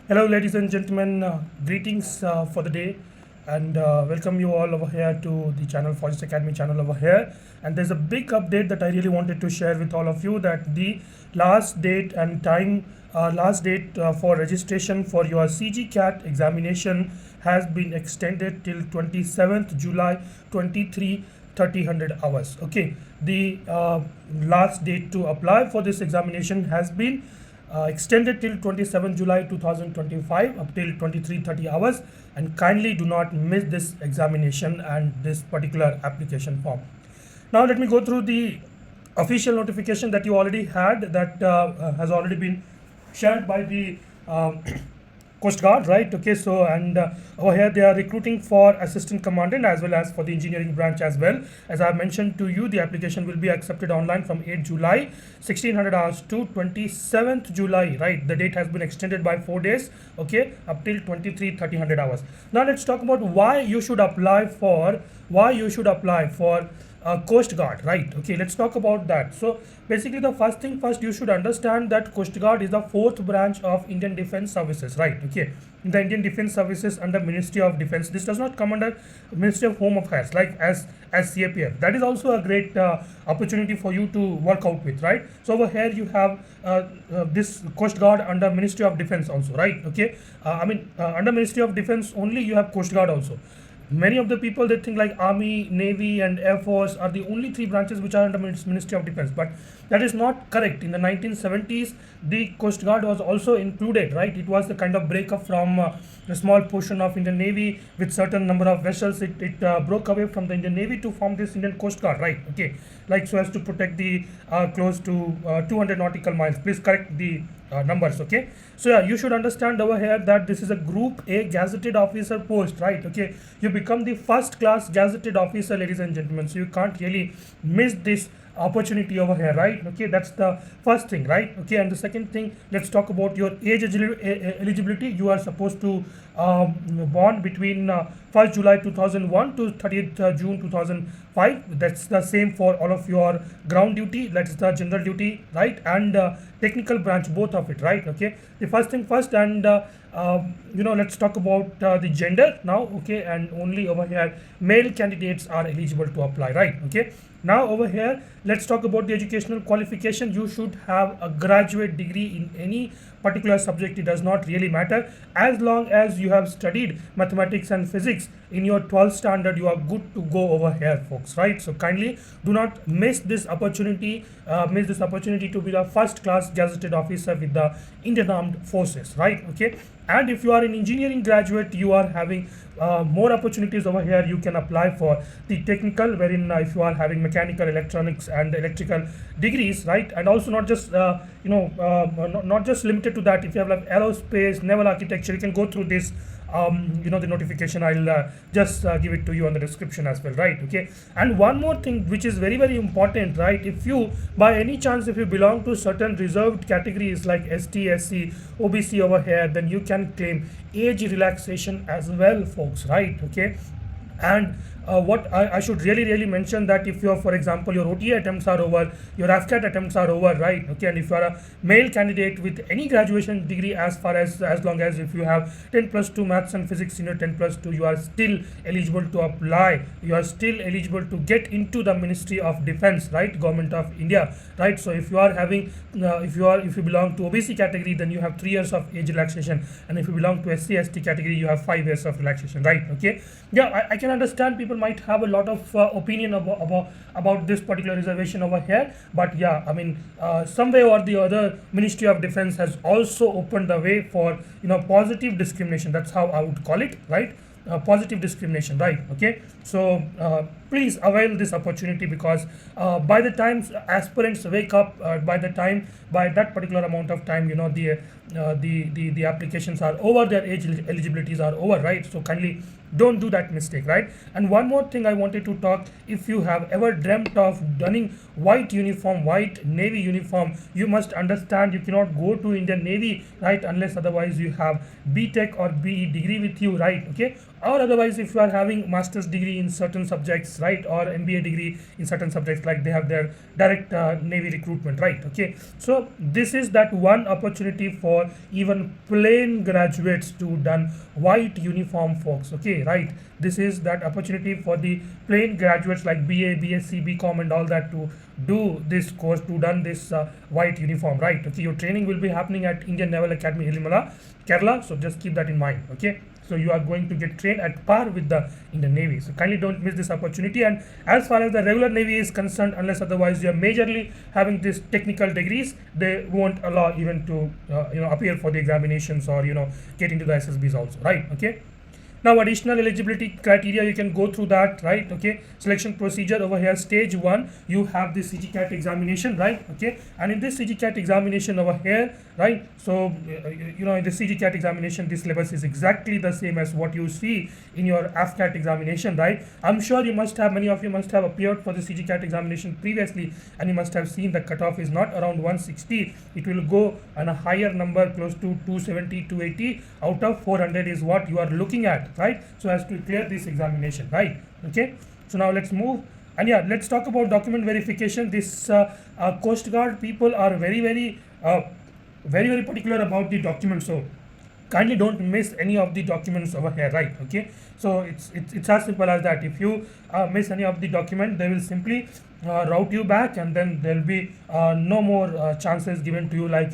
Hello, ladies and gentlemen. Greetings for the day, and welcome you all over here to the channel Faujis Academy channel over here. And there's a big update that I really wanted to share with all of you, that the last date and time, last date for registration for your CGCAT examination has been extended till 27th July 23. 30 hours. Okay, the last date to apply for this examination has been extended till 27 July 2025 up till 23:30 hours, and kindly do not miss this examination and this particular application form. Now let me go through the official notification that you already had, that has already been shared by the Coast Guard, right? Okay, so and over here they are recruiting for assistant commandant as well as for the engineering branch as well. As I mentioned to you, the application will be accepted online from 8 July 1600 hours to 27th July, right? The date has been extended by 4 days, okay, up till 23:30 hours. Now let's talk about why you should apply for Coast Guard, right? Okay, let's talk about that. So basically, the first thing first, you should understand that Coast Guard is the fourth branch of Indian Defence Services, right? Okay, the Indian Defence Services under Ministry of Defence. This does not come under Ministry of Home Affairs, like as CAPF. That is also a great opportunity for you to work out with, right? So over here you have this Coast Guard under Ministry of Defence also, right? Okay, under Ministry of Defence only you have Coast Guard also. Many of the people, they think like Army, Navy and Air Force are the only three branches which are under Ministry of Defence, but that is not correct. In the 1970s, the Coast Guard was also included, right? It was the kind of breakup from a small portion of Indian Navy with certain number of vessels. It broke away from the Indian Navy to form this Indian Coast Guard, right? Okay, like so as to protect the close to 200 nautical miles. Please correct the numbers. Okay, so yeah, you should understand over here that this is a Group A gazetted officer post, right? Okay, you become the first class gazetted officer, ladies and gentlemen, so you can't really miss this opportunity over here, right? Okay, that's the first thing, right? Okay, and the second thing, let's talk about your age eligibility. You are supposed to born between 1st July 2001 to 30th June 2005. That's the same for all of your ground duty, that's the general duty, right, and technical branch, both of it, right? Okay, the first thing first, and let's talk about the gender now. Okay, and only over here male candidates are eligible to apply, right? Okay, now over here let's talk about the educational qualification. You should have a graduate degree in any particular subject. It does not really matter, as long as you have studied mathematics and physics in your 12th standard, you are good to go over here, folks, right? So kindly do not miss this opportunity to be the first class gazetted officer with the Indian Armed Forces, right? Okay, and if you are an engineering graduate, you are having more opportunities over here. You can apply for the technical, wherein if you are having mechanical, electronics and electrical degrees, right? And also not just not just limited to that. If you have like aerospace, naval architecture, you can go through this the notification. I'll just give it to you on the description as well, right? Okay, and one more thing which is very, very important, right? If you by any chance, if you belong to certain reserved categories like ST, SC, OBC over here, then you can claim age relaxation as well, folks, right? Okay, and what I should really mention, that if you're, for example, your OTA attempts are over, your AFCAT attempts are over, right? Okay, and if you are a male candidate with any graduation degree, as long as if you have 10+2 maths and physics in your 10+2, you are still eligible to apply. You are still eligible to get into the Ministry of Defence, right? Government of India, right? So if you are having if you belong to OBC category, then you have 3 years of age relaxation, and if you belong to SC, ST category, you have 5 years of relaxation, right? Okay, yeah, I can understand people might have a lot of opinion about this particular reservation over here, but yeah, I mean, some way or the other, Ministry of Defence has also opened the way for positive discrimination. That's how I would call it, right? Positive discrimination, right? Okay, so please avail this opportunity, because by the time aspirants wake up, by that particular amount of time, the applications are over, their age eligibilities are over, right? So kindly don't do that mistake, right? And one more thing I wanted to talk, if you have ever dreamt of donning white Navy uniform, you must understand you cannot go to Indian Navy, right, unless otherwise you have BTech or BE degree with you, right? Okay, or otherwise if you are having master's degree in certain subjects subjects, right, or MBA degree in certain subjects, like they have their direct Navy recruitment, right? Okay, so this is that one opportunity for even plain graduates to done white uniform folks, okay, right? This is that opportunity for the plain graduates like BA, BSc, BCom and all that to do this course, to done this white uniform, right? Okay, your training will be happening at Indian Naval Academy, Ilimala, Kerala, so just keep that in mind, okay? So you are going to get trained at par with the Indian Navy. So kindly don't miss this opportunity. And as far as the regular Navy is concerned, unless otherwise you are majorly having these technical degrees, they won't allow even to appear for the examinations or get into the SSBs also, right? Okay. Now additional eligibility criteria, you can go through that, right? Okay, selection procedure over here, stage 1, you have the CGCAT examination, right? Okay, and in this CGCAT examination over here, right, so in the CGCAT examination, this syllabus is exactly the same as what you see in your AFCAT examination, right? I'm sure many of you must have appeared for the CGCAT examination previously, and you must have seen the cutoff is not around 160, it will go on a higher number, close to 270, 280 out of 400 is what you are looking at, right? So as to clear this examination, right? Okay, so now let's move, and yeah, let's talk about document verification. This Coast Guard people are very particular about the documents, so kindly don't miss any of the documents over here, right? Okay, so it's as simple as that. If you miss any of the document, they will simply route you back, and then there will be no more chances given to you, like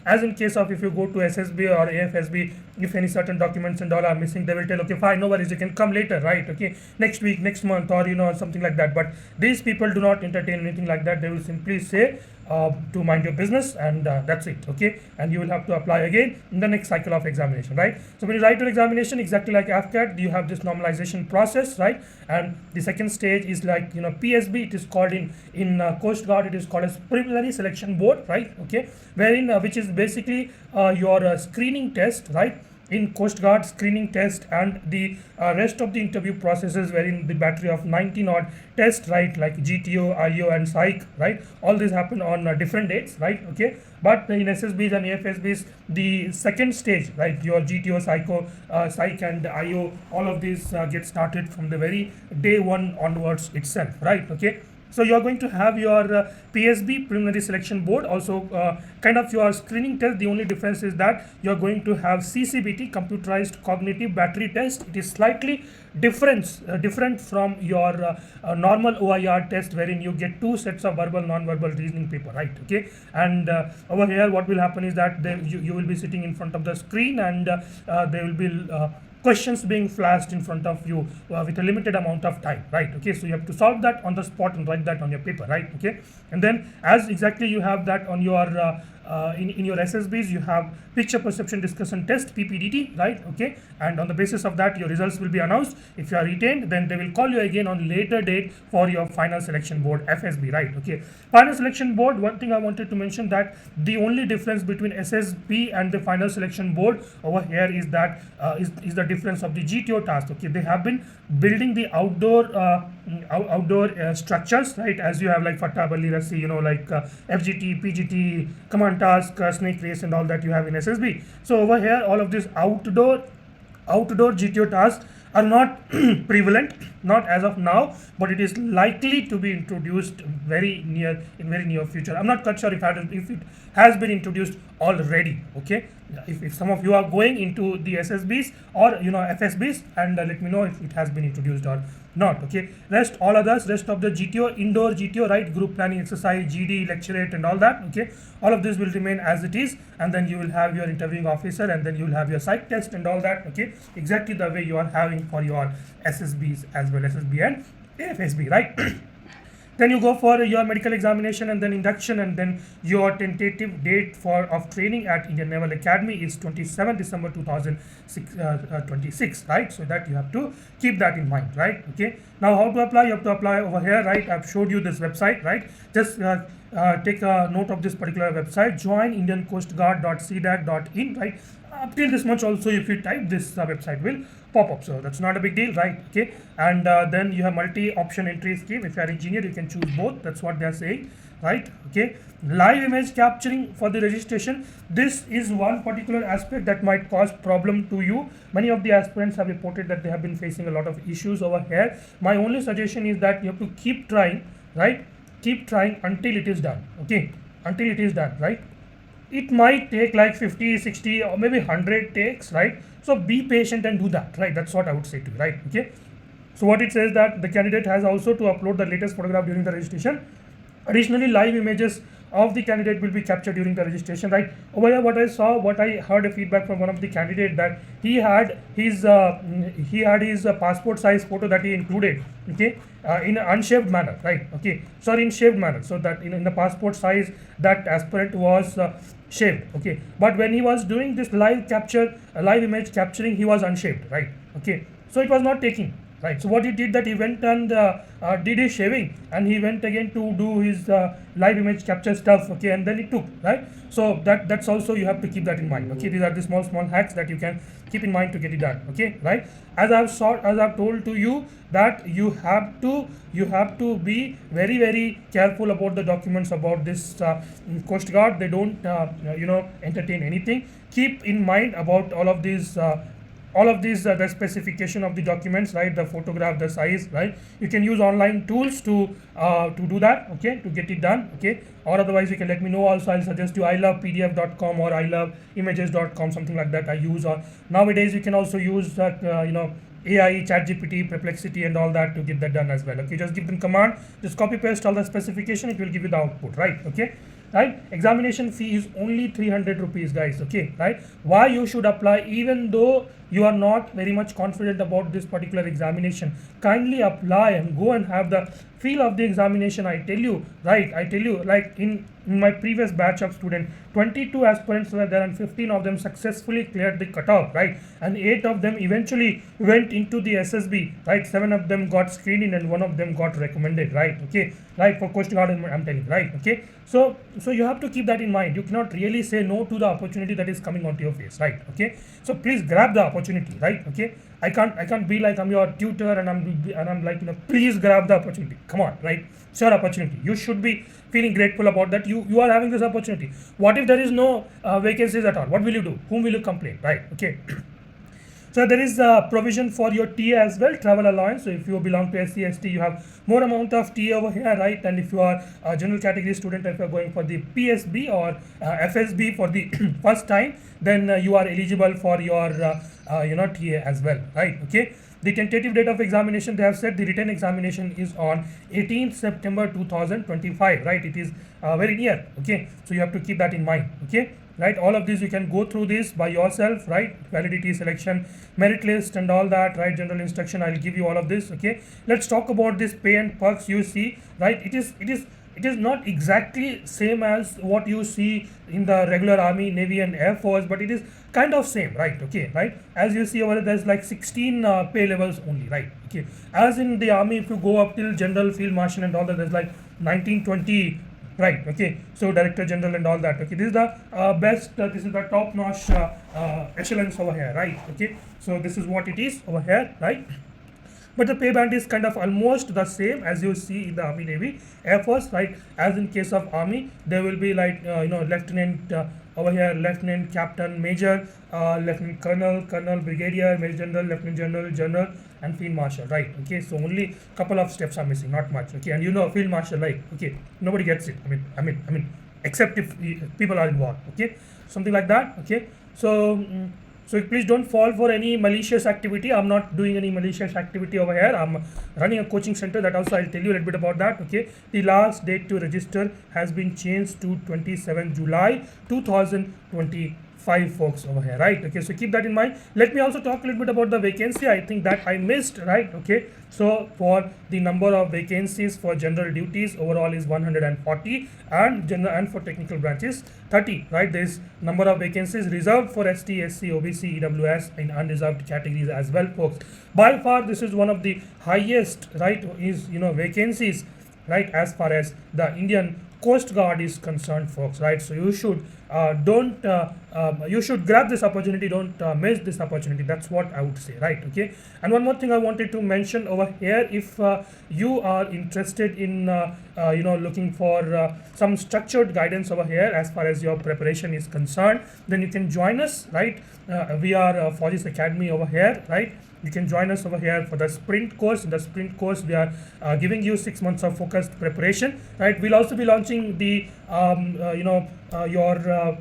as in case of if you go to SSB or AFSB, if any certain documents and all are missing, they will tell, okay, fine, no worries, you can come later, right? Okay, next week, next month, or something like that. But these people do not entertain anything like that. They will simply say to mind your business, and that's it, okay? And you will have to apply again in the next cycle of examination, right? So when you write your examination, exactly like AFCAT, you have this normalization process, right? And the second stage is like PSB, it is called in Coast Guard, it is called as preliminary selection board, right? Okay, wherein which is basically your screening test, right? In Coast Guard, screening test and the rest of the interview processes, wherein the battery of 19 odd tests, right, like GTO, IO and Psych, right, all these happen on different dates, right? Okay, but in SSBs and AFSBs, the second stage, right, your GTO, Psych and IO, all of these get started from the very day one onwards itself, right? Okay, so you are going to have your PSB, preliminary selection board, also kind of your screening test. The only difference is that you are going to have CCBT, computerized cognitive battery test. It is slightly different from your normal OIR test, wherein you get 2 sets of verbal, non-verbal reasoning paper, right? Okay, and over here what will happen is that you will be sitting in front of the screen, and there will be questions being flashed in front of you with a limited amount of time, right? Okay, so you have to solve that on the spot and write that on your paper, right? Okay, and then as exactly you have that on your in your SSBs, you have picture perception discussion test, PPDT, right? Okay, and on the basis of that, your results will be announced. If you are retained, then they will call you again on later date for your final selection board, FSB, right? Okay, final selection board, one thing I wanted to mention, that the only difference between SSB and the final selection board over here is that is the difference of the GTO task. Okay, they have been building the outdoor structures, right, as you have like Fatta, Balli, Rassi, like FGT, PGT, command task, snake race and all that you have in SSB. So over here, all of these outdoor GTO tasks are not prevalent, not as of now, but it is likely to be introduced in very near future. I'm not quite sure if it has been introduced already. Okay, if some of you are going into the SSBs or FSBs, and let me know if it has been introduced or not. Okay, rest of the GTO, indoor GTO, right, group planning exercise, GD, lecturate and all that. Okay, all of this will remain as it is, and then you will have your interviewing officer, and then you will have your psych test and all that. Okay, exactly the way you are having for your SSBs as well, SSB and AFSB, right? Then you go for your medical examination and then induction, and then your tentative date of training at Indian Naval Academy is 27 December 2026, right? So that you have to keep that in mind, right? Okay, now how to apply? You have to apply over here, right? I've showed you this website, right? Just take a note of this particular website, join indiancoastguard.cdac.in, right? Up till this much also, if you type this, website will pop up, so that's not a big deal, right? Okay, and then you have multi-option entry scheme. If you are engineer, you can choose both. That's what they are saying. right? Okay, live image capturing for the registration. This is one particular aspect that might cause problem to you. Many of the aspirants have reported that they have been facing a lot of issues over here. My only suggestion is that you have to keep trying, right? Keep trying until it is done. Okay, until it is done, right? It might take like 50, 60 or maybe 100 takes, right? So be patient and do that, right? That's what I would say to you, right? Okay, so what it says that the candidate has also to upload the latest photograph during the registration. Additionally, live images of the candidate will be captured during the registration, right? Over here, what I heard a feedback from one of the candidate that he had his passport size photo that he included, okay, in an unshaved manner, right? Okay, sorry, in shaved manner. So that in the passport size, that aspirant was shaved, okay. But when he was doing this live image capturing, he was unshaved, right? Okay, so it was not taking. Right. So what he did that he went and did his shaving, and he went again to do his live image capture stuff. Okay, and then he took, right. So that's also you have to keep that in mind. Okay, these are the small hacks that you can keep in mind to get it done. Okay, right. As I've told to you that you have to be very careful about the documents about this Coast Guard. They don't entertain anything. Keep in mind about all of these. The specification of the documents, right? The photograph, the size, right? You can use online tools to do that, okay, to get it done, okay. Or otherwise you can let me know also. I'll suggest you ilovepdf.com or iloveimages.com, something like that I use. Or nowadays you can also use AI, ChatGPT, Perplexity and all that to get that done as well. Okay, just give them command, just copy paste all the specification, it will give you the output, right? Okay, right. Examination fee is only 300 rupees, guys. Okay, right. Why you should apply even though you are not very much confident about this particular examination? Kindly apply and go and have the feel of the examination. I tell you, right? I tell you, like in my previous batch of students, 22 aspirants were there and 15 of them successfully cleared the cutoff, right? And 8 of them eventually went into the SSB, right? 7 of them got screened in and 1 of them got recommended, right? Okay, right, for Coast Guard, I'm telling, right? Okay, so you have to keep that in mind. You cannot really say no to the opportunity that is coming onto your face, right? Okay, so please grab the opportunity, right? Okay, I can't be like I'm your tutor and I'm like, please grab the opportunity. Come on, right? It's your opportunity. You should be feeling grateful about that. You are having this opportunity. What if there is no vacancies at all? What will you do? Whom will you complain, right? Okay. So there is a provision for your TA as well, travel allowance. So if you belong to SC/ST, you have more amount of TA over here, right? And if you are a general category student, if you are going for the PSB or FSB for the first time, then you are eligible for your TA as well, right? Okay. The tentative date of examination, they have said the written examination is on 18th September 2025, right? It is very near, okay? So you have to keep that in mind, okay? Right, all of these you can go through this by yourself, right? Validity, selection, merit list and all that, right? General instruction, I'll give you all of this, okay? Let's talk about this pay and perks you see, right? It is not exactly same as what you see in the regular Army, Navy and Air Force, but it is kind of same, right? Okay, right? As you see over there, there's like 16 pay levels only, right? Okay, as in the Army, if you go up till General, Field Marshal and all that, there's like 19, 20, right? Okay, so Director General and all that. Okay, this is the best, this is the top notch excellence over here, right? Okay, so this is what it is over here, right? But the pay band is kind of almost the same as you see in the Army, Navy, Air Force, right? As in case of Army, there will be like lieutenant over here, lieutenant, captain, major, lieutenant colonel, brigadier, major general, lieutenant general, general, and field marshal, right? Okay, so only couple of steps are missing, not much. Okay, and field marshal, right? Okay, nobody gets it. I mean, except if people are involved. Okay, something like that. Okay, so. So please don't fall for any malicious activity. I'm not doing any malicious activity over here. I'm running a coaching center. That also I'll tell you a little bit about that. Okay. The last date to register has been changed to 27 July 2025, folks, over here, right? Okay. So keep that in mind. Let me also talk a little bit about the vacancy. I think that I missed, right? Okay. So for the number of vacancies for general duties overall is 140 and general and for technical branches 30, right? There is number of vacancies reserved for ST, SC, OBC, EWS in unreserved categories as well, folks. By far this is one of the highest, right, is vacancies, right, as far as the Indian Coast Guard is concerned, folks, right? So you should don't you should grab this opportunity, don't miss this opportunity. That's what I would say, right? Okay. And one more thing I wanted to mention over here, if you are interested in looking for some structured guidance over here as far as your preparation is concerned, then you can join us, right? We are Faujis Academy over here, right? You can join us over here for the sprint course. In the sprint course, we are giving you 6 months of focused preparation, right? We'll also be launching the your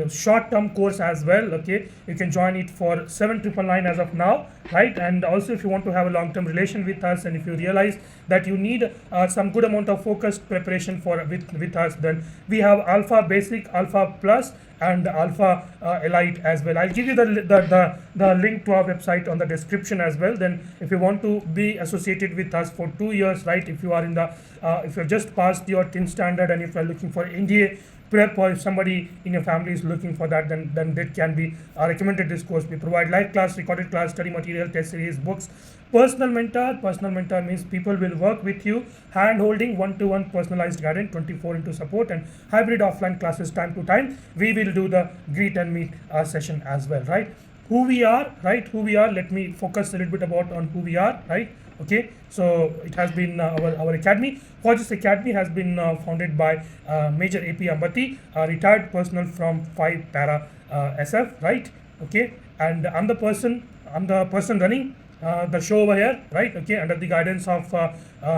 short-term course as well. Okay, you can join it for 7,999 as of now, right? And also, if you want to have a long-term relation with us, and if you realize that you need some good amount of focused preparation for with us, then we have Alpha Basic, Alpha Plus, and Alpha Elite as well. I'll give you the link to our website on the description as well. Then if you want to be associated with us for 2 years, right? If you are in the if you've just passed your 10th standard, and if you're looking for NDA prep, or if somebody in your family is looking for that, then that can be recommended this course. We provide live class, recorded class, study material, test series, books, personal mentor. Personal mentor means people will work with you, hand holding, one-to-one personalized guidance, 24 into support, and hybrid offline classes time to time. We will do the greet and meet session as well, right? Who we are, right? Who we are, let me focus a little bit about on who we are, right? Okay, so it has been our academy. Faujis Academy has been founded by Major AP Ambati, a retired personnel from 5 Para SF, right? Okay, and I'm the person running the show over here, right? Okay, under the guidance of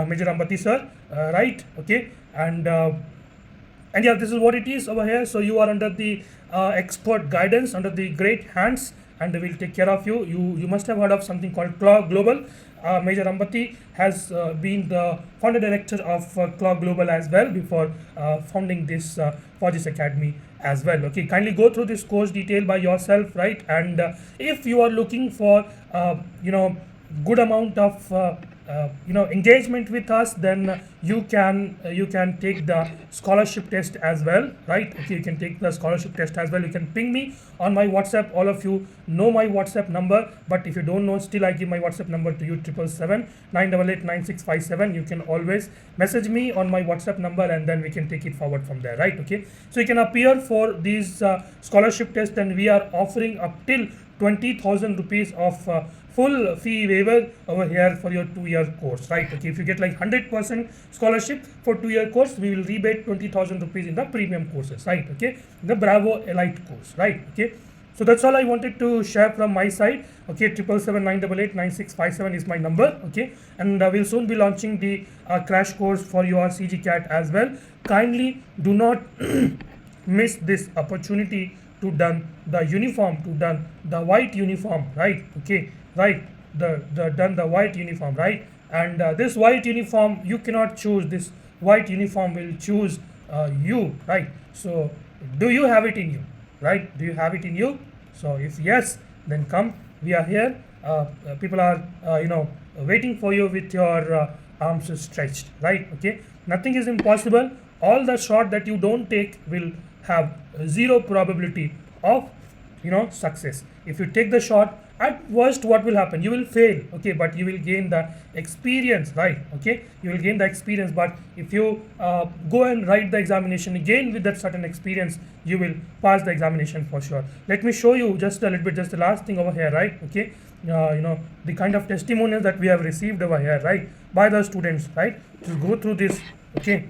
Major Ambati sir, right? Okay, and yeah, this is what it is over here. So you are under the expert guidance, under the great hands, and we'll take care of you. You must have heard of something called CLAW Global. Major Ambati has been the founder director of CLAW Global as well before founding this Faujis Academy as well. Okay, kindly go through this course detail by yourself, right? And if you are looking for good amount of engagement with us, then you can take the scholarship test as well, right? Okay, you can take the scholarship test as well. You can ping me on my WhatsApp. All of you know my WhatsApp number, but if you don't know, still I give my WhatsApp number to you: 777-988-9657. You can always message me on my WhatsApp number, and then we can take it forward from there, right? Okay, so you can appear for these scholarship tests, and we are offering up till 20,000 rupees of full fee waiver over here for your 2-year course, right? Okay, if you get like 100% scholarship for 2-year course, we will rebate 20,000 rupees in the premium courses, right? Okay, in the Bravo Elite course, right? Okay, so that's all I wanted to share from my side. Okay, 777-988-9657 is my number. Okay, and we'll soon be launching the crash course for your CGCAT as well. Kindly do not miss this opportunity to done the uniform, to done the white uniform, right? Okay, right, the done the white uniform, right? And this white uniform, you cannot choose. This white uniform will choose you, right? So do you have it in you, right? Do you have it in you? So if yes, then come, we are here. People are waiting for you with your arms stretched, right? Okay, nothing is impossible. All the shot that you don't take will have zero probability of success. If you take the shot, at worst what will happen, you will fail, okay, but you will gain the experience, right? Okay, you will gain the experience. But if you go and write the examination again with that certain experience, you will pass the examination for sure. Let me show you just a little bit, just the last thing over here, right? Okay, the kind of testimonials that we have received over here, right, by the students, right? Just go through this, okay,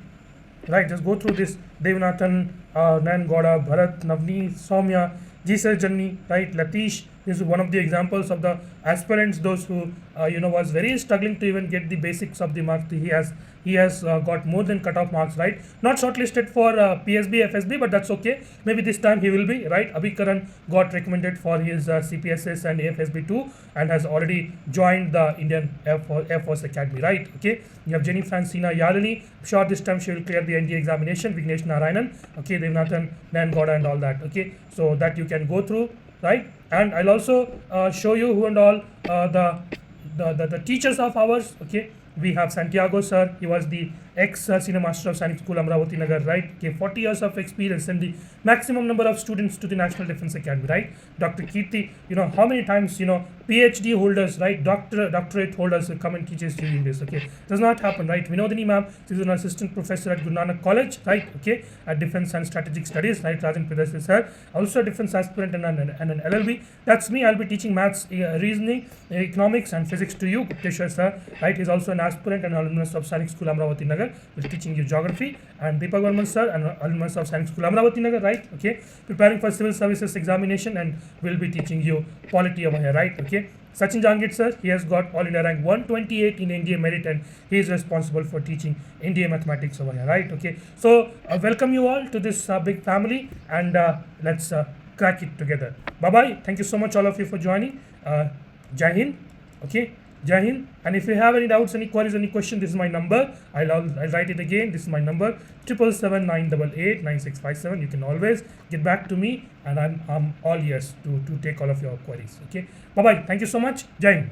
right? Just go through this. Devanathan, Nan Gaurav, Bharat, Navni, Soumya, Jisar Janni, right? Latish. This is one of the examples of the aspirants, those who was very struggling to even get the basics of the marks. He has got more than cutoff marks, right? Not shortlisted for PSB, FSB, but that's okay. Maybe this time he will be, right? Abhikaran got recommended for his CPSS and AFSB 2 and has already joined the Indian Air Force Academy, right? Okay. You have Jenny Francina Yalini. Sure, this time she will clear the NDA examination. Vignesh Narayanan. Okay. Devanathan, Nan Gowda and all that. Okay. So that you can go through, right? And I'll also show you who and all the teachers of ours. Okay, we have Santiago sir. He was the ex Senior Master of Science School, Amravati Nagar, right? Okay, 40 years of experience and the maximum number of students to the National Defense Academy, right? Dr. Kirti, how many times, PhD holders, right? Doctorate holders will come and teach us during this, okay? Does not happen, right? Vinodini ma'am, she is an assistant professor at Guru Nanak College, right? Okay, at Defense and Strategic Studies, right? Rajan Pidas is her, also a defense aspirant and an LLB. That's me. I'll be teaching maths, reasoning, economics, and physics to you. Gupteshwar sir, right? He's also an aspirant and alumnus of Science School Amravati Nagar, who's teaching you geography. And Deepak Varman sir, an alumnus of Science School Amravati Nagar, right? Okay, preparing for civil services examination, and will be teaching you polity over here, right? Okay. Sachin Jangit sir, he has got all India rank 128 in NDA merit, and he is responsible for teaching NDA mathematics over here, right? Okay, so welcome you all to this big family, and let's crack it together. Bye bye. Thank you so much, all of you, for joining. Jai Hind. Okay, Jai Hind. And if you have any doubts, any queries, any question, this is my number. I'll write it again. This is my number, 777-988-9657. You can always get back to me, and I'm all ears to take all of your queries. Okay, bye bye. Thank you so much. Jai Hind.